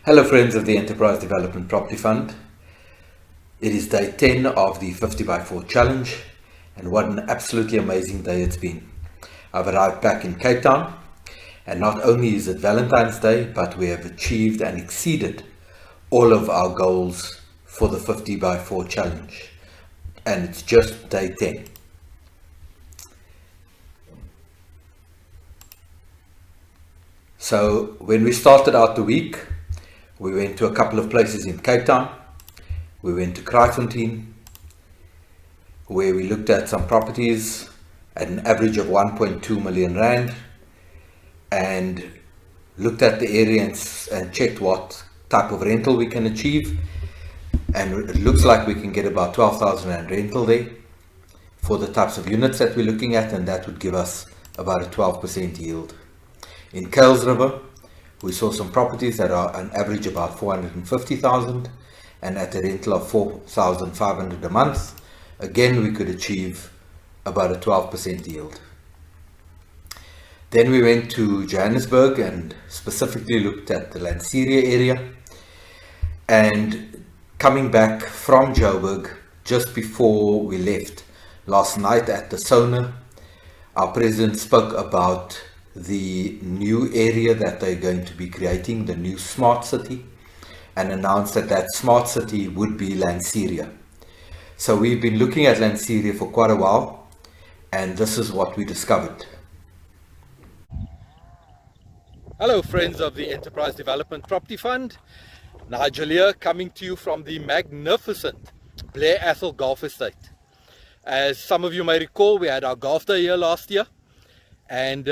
Hello friends of the Enterprise Development Property Fund. It is day 10 of the 50 by 4 challenge, and what an absolutely amazing day it's been. I've arrived back in Cape Town, and not only is it Valentine's Day, but we have achieved and exceeded all of our goals for the 50 by 4 challenge, and it's just day 10. So when we started out the week, we went to a couple of places in Cape Town. We went to Kraaifontein, where we looked at some properties at an average of 1.2 million rand, and looked at the area and checked what type of rental we can achieve. And it looks like we can get about 12,000 rand rental there for the types of units that we're looking at, and that would give us about a 12% yield. In Kuilsriver, we saw some properties that are on average about 450,000 and at a rental of 4,500 a month. Again, we could achieve about a 12% yield. Then we went to Johannesburg and specifically looked at the Lanseria area. And coming back from Joburg, just before we left last night at the Sona, our president spoke about the new area that they're going to be creating, the new smart city, and announced that that smart city would be Lanseria. So we've been looking at Lanseria for quite a while, and this is what we discovered. Hello friends of the Enterprise Development Property Fund. Nigel here, coming to you from the magnificent Blair Athol Golf Estate. As some of you may recall, we had our golf day here last year, and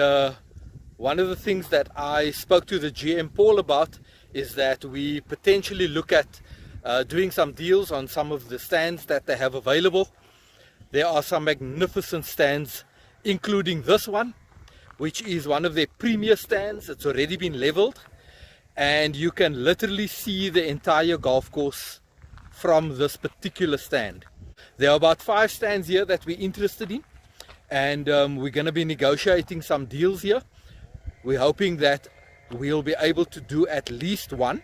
one of the things that I spoke to the GM Paul about is that we potentially look at doing some deals on some of the stands that they have available. There are some magnificent stands, including this one, which is one of their premier stands. It's already been leveled, and you can literally see the entire golf course from this particular stand. There are about 5 stands here that we're interested in, and we're going to be negotiating some deals here. We're hoping that we'll be able to do at least 1,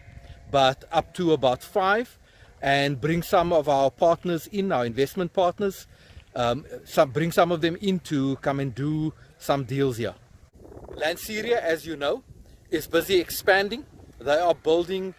but up to about 5, and bring some of our partners in, our investment partners, bring some of them in to come and do some deals here. Lanseria, as you know, is busy expanding. They are building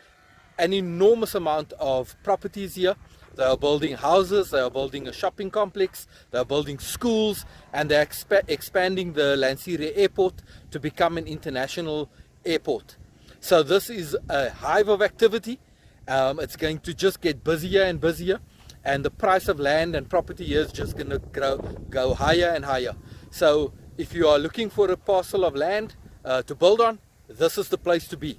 an enormous amount of properties here. They are building houses, they are building a shopping complex, they are building schools, and they're expanding the Lanseria airport to become an international airport. So this is a hive of activity. It's going to just get busier and busier, and the price of land and property here is just going to go higher and higher. So if you are looking for a parcel of land to build on, this is the place to be.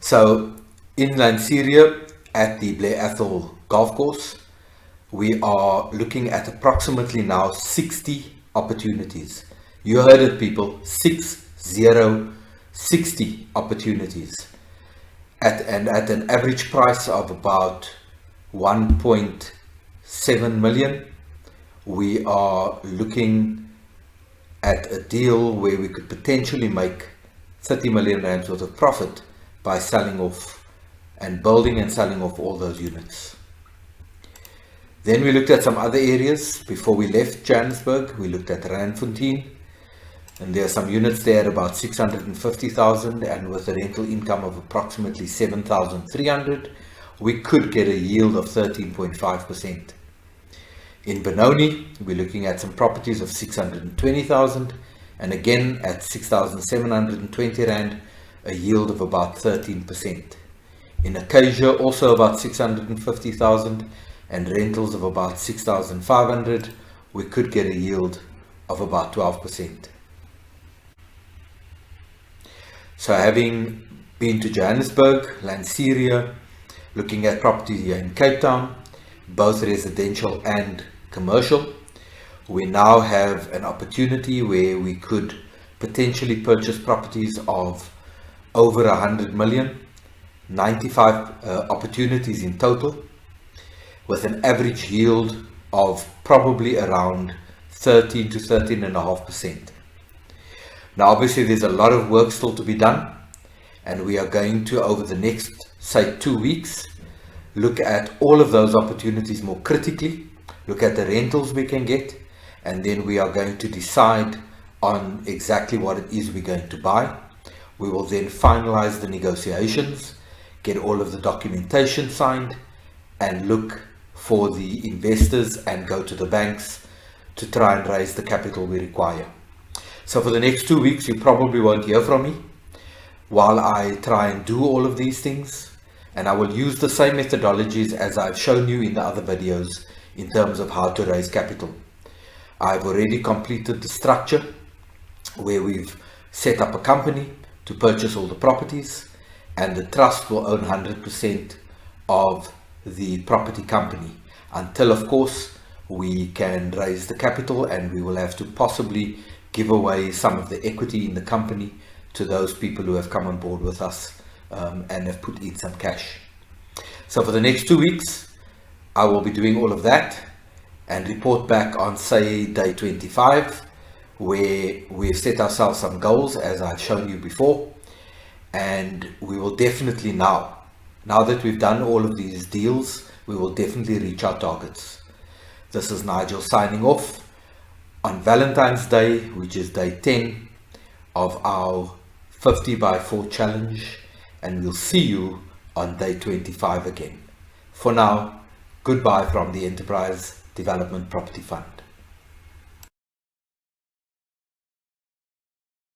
So in Lanseria at the Blair Athol golf course, we are looking at approximately now 60 opportunities. You heard it, people, 60 opportunities at an average price of about 1.7 million. We are looking at a deal where we could potentially make 30 million rand worth of profit by selling off and building and selling off all those units. Then we looked at some other areas. Before we left Johannesburg, we looked at Randfontein, and there are some units there at about 650,000, and with a rental income of approximately 7,300, we could get a yield of 13.5%. In Benoni, we're looking at some properties of 620,000, and again at 6,720 rand, a yield of about 13%. In Acacia, also about 650,000 and rentals of about 6,500, we could get a yield of about 12%. So having been to Johannesburg, Lanseria, looking at properties here in Cape Town, both residential and commercial, we now have an opportunity where we could potentially purchase properties of over 100 million, 95 opportunities in total, with an average yield of probably around 13 to 13.5%. Now obviously there's a lot of work still to be done, and we are going to, over the next, say, 2 weeks, look at all of those opportunities more critically, look at the rentals we can get, and then we are going to decide on exactly what it is we're going to buy. We will then finalize the negotiations, get all of the documentation signed, and look for the investors and go to the banks to try and raise the capital we require. So for the next 2 weeks you probably won't hear from me while I try and do all of these things, and I will use the same methodologies as I've shown you in the other videos in terms of how to raise capital. I've already completed the structure where we've set up a company to purchase all the properties, and the trust will own 100% of the property company until, of course, we can raise the capital, and we will have to possibly give away some of the equity in the company to those people who have come on board with us and have put in some cash. So for the next 2 weeks I will be doing all of that and report back on, say, day 25, where we've set ourselves some goals as I've shown you before, and we will definitely now that we've done all of these deals, we will definitely reach our targets. This is Nigel signing off on Valentine's Day, which is day 10 of our 50 by 4 challenge, and we'll see you on day 25 again. For now, goodbye from the Enterprise Development Property Fund.